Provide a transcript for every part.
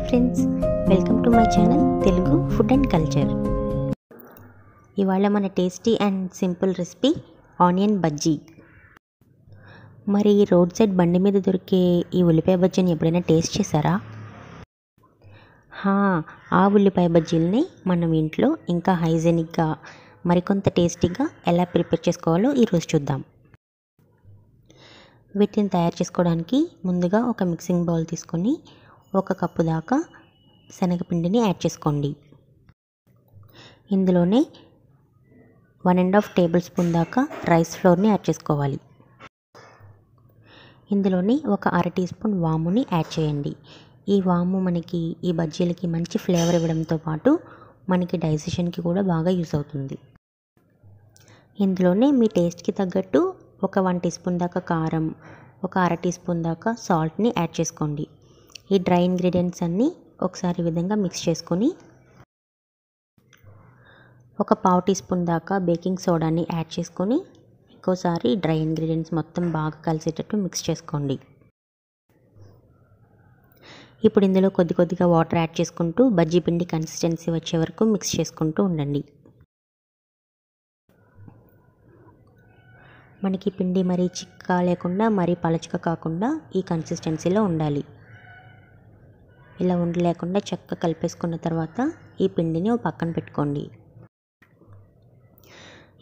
Friends, welcome to my channel Telugu food and culture. ఇవాళ మన tasty and simple recipe onion bajji. మరి road side బండి మీద దొరికే ఈ ఉల్లిపాయ బజ్జీని ఎప్పుడైనా టేస్ట్ చేశారా? ఆ ఉల్లిపాయ బజ్జీలని మనం ఇంట్లో ఇంకా హైజెనిక్గా మరికొంత టేస్టీగా ఎలా ప్రిపేర్ చేసుకోవాలో ఈరోజు చూద్దాం. వీటిని తయారు చేసుకోవడానికి ముందుగా ఒక మిక్సింగ్ బౌల్ తీసుకొని 1 కప్పు దాకా శనగపిండిని యాడ్ చేసుకోండి. ఇందులోనే 1.5 టేబుల్ స్పూన్ దాకా రైస్ ఫ్లోర్ని యాడ్ చేసుకోవాలి. ఇందులోని 1 అర టీ స్పూన్ వాముని యాడ్ చేయండి. ఈ వాము మనకి ఈ బజ్జీలకి మంచి ఫ్లేవర్ ఇవ్వడంతో పాటు మనకి డైజెషన్కి కూడా బాగా యూస్ అవుతుంది. ఇందులోనే మీ టేస్ట్కి తగ్గట్టు 1 టీ స్పూన్ దాకా కారం, 1 అర టీ స్పూన్ దాకా సాల్ట్ని యాడ్ చేసుకోండి. ఈ డ్రై ఇంగ్రీడియంట్స్ అన్నీ ఒకసారి ఈ విధంగా మిక్స్ చేసుకొని 1 పావు టీ స్పూన్ దాకా బేకింగ్ సోడాని యాడ్ చేసుకొని ఇంకోసారి డ్రై ఇంగ్రీడియంట్స్ మొత్తం బాగా కలిసేటట్టు మిక్స్ చేసుకోండి. ఇప్పుడు ఇందులో కొద్దిగా వాటర్ యాడ్ చేసుకుంటూ బజ్జీ పిండి కన్సిస్టెన్సీ వచ్చే వరకు మిక్స్ చేసుకుంటూ ఉండండి. మనకి పిండి మరీ చిక్కగా లేకుండా మరీ పలచగా కాకుండా ఈ కన్సిస్టెన్సీలో ఉండాలి. ఇలా ఉండలేకుండా చక్కగా కలిపేసుకున్న తర్వాత ఈ పిండిని పక్కన పెట్టుకోండి.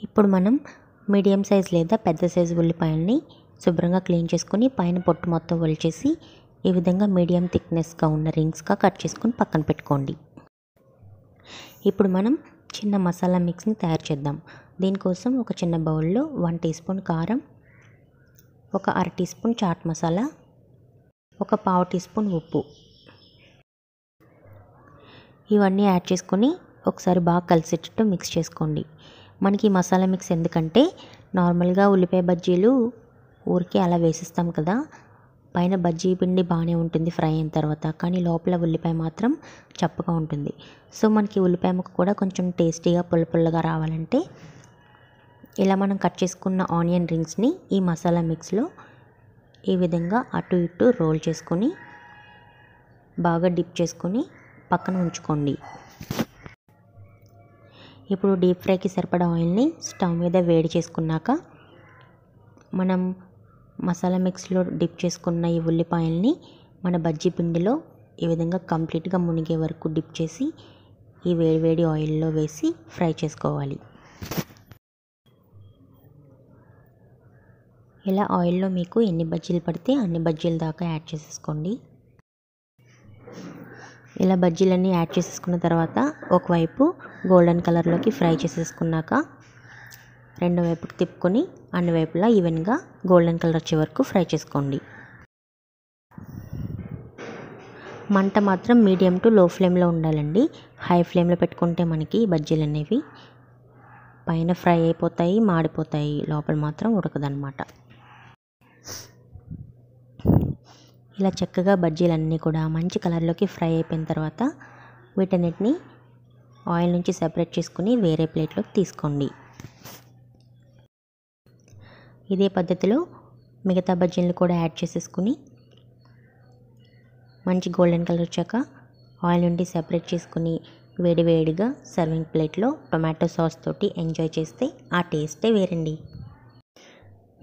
ఇప్పుడు మనం మీడియం సైజ్ లేదా పెద్ద సైజు ఉల్లిపాయల్ని శుభ్రంగా క్లీన్ చేసుకొని పైన పొట్టు మొత్తం ఒలిచేసి ఈ విధంగా మీడియం థిక్నెస్గా ఉన్న రింగ్స్గా కట్ చేసుకొని పక్కన పెట్టుకోండి. ఇప్పుడు మనం చిన్న మసాలా మిక్స్ని తయారు చేద్దాం. దీనికోసం ఒక చిన్న బౌల్లో 1 టీ స్పూన్ కారం, 1 అర టీ స్పూన్ చాట్ మసాలా, 1 పావు టీ స్పూన్ ఉప్పు ఇవన్నీ యాడ్ చేసుకొని ఒకసారి బాగా కలిసేటట్టు మిక్స్ చేసుకోండి. మనకి మసాలా మిక్స్ ఎందుకంటే నార్మల్గా ఉల్లిపాయ బజ్జీలు ఊరికే అలా వేసిస్తాం కదా, పైన బజ్జీ పిండి బాగానే ఉంటుంది ఫ్రై అయిన తర్వాత, కానీ లోపల ఉల్లిపాయ మాత్రం చప్పగా ఉంటుంది. సో మనకి ఉల్లిపాయ ముక్క కూడా కొంచెం టేస్టీగా పుల్లగా రావాలంటే ఇలా మనం కట్ చేసుకున్న ఆనియన్ రింగ్స్ని ఈ మసాలా మిక్స్లో ఈ విధంగా అటు ఇటు రోల్ చేసుకొని బాగా డిప్ చేసుకొని పక్కన ఉంచుకోండి. ఇప్పుడు డీప్ ఫ్రైకి సరిపడా ఆయిల్ని స్టవ్ మీద వేడి చేసుకున్నాక మనం మసాలా మిక్స్లో డిప్ చేసుకున్న ఈ ఉల్లిపాయల్ని మన బజ్జీ పిండిలో ఈ విధంగా కంప్లీట్గా మునిగే వరకు డిప్ చేసి ఈ వేడి ఆయిల్లో వేసి ఫ్రై చేసుకోవాలి. ఇలా ఆయిల్లో మీకు ఎన్ని బజ్జీలు పడితే అన్ని బజ్జీల దాకా యాడ్ చేసేసుకోండి. ఇలా బజ్జీలన్నీ యాడ్ చేసేసుకున్న తర్వాత ఒకవైపు గోల్డెన్ కలర్లోకి ఫ్రై చేసేసుకున్నాక రెండో వైపుకి తిప్పుకొని అన్ని వైపులా ఈవెన్గా గోల్డెన్ కలర్ వచ్చే వరకు ఫ్రై చేసుకోండి. మంట మాత్రం మీడియం టు లో ఫ్లేమ్లో ఉండాలండి. హై ఫ్లేమ్లో పెట్టుకుంటే మనకి బజ్జీలు అనేవి పైన ఫ్రై అయిపోతాయి, మాడిపోతాయి, లోపల మాత్రం ఉడకదనమాట. ఇలా చక్కగా బజ్జీలన్నీ కూడా మంచి కలర్లోకి ఫ్రై అయిపోయిన తర్వాత వీటన్నిటిని ఆయిల్ నుంచి సెపరేట్ చేసుకుని వేరే ప్లేట్లోకి తీసుకోండి. ఇదే పద్ధతిలో మిగతా బజ్జీలను కూడా యాడ్ చేసేసుకుని మంచి గోల్డెన్ కలర్ వచ్చాక ఆయిల్ నుండి సెపరేట్ చేసుకుని వేడిగా సర్వింగ్ ప్లేట్లో టొమాటో సాస్ తోటి ఎంజాయ్ చేస్తే ఆ టేస్టే వేరండి.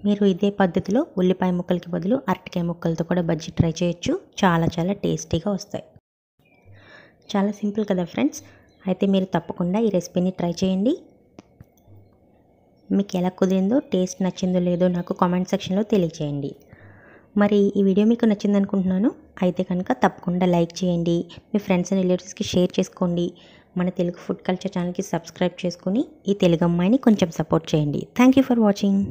మీరు ఇదే పద్ధతిలో ఉల్లిపాయ ముక్కలకి బదులు అరటికాయ ముక్కలతో కూడా బజ్జీ ట్రై చేయొచ్చు. చాలా టేస్టీగా వస్తాయి. చాలా సింపుల్ కదా ఫ్రెండ్స్. అయితే మీరు తప్పకుండా ఈ రెసిపీని ట్రై చేయండి. మీకు ఎలా కుదిరిందో, టేస్ట్ నచ్చిందో లేదో నాకు కామెంట్ సెక్షన్లో తెలియచేయండి. మరి ఈ వీడియో మీకు నచ్చింది అనుకుంటున్నాను. అయితే కనుక తప్పకుండా లైక్ చేయండి, మీ ఫ్రెండ్స్ అండ్ రిలేటివ్స్కి షేర్ చేసుకోండి. మన తెలుగు ఫుడ్ కల్చర్ ఛానల్కి సబ్స్క్రైబ్ చేసుకుని ఈ తెలుగు అమ్మాయిని కొంచెం సపోర్ట్ చేయండి. Thank you for watching.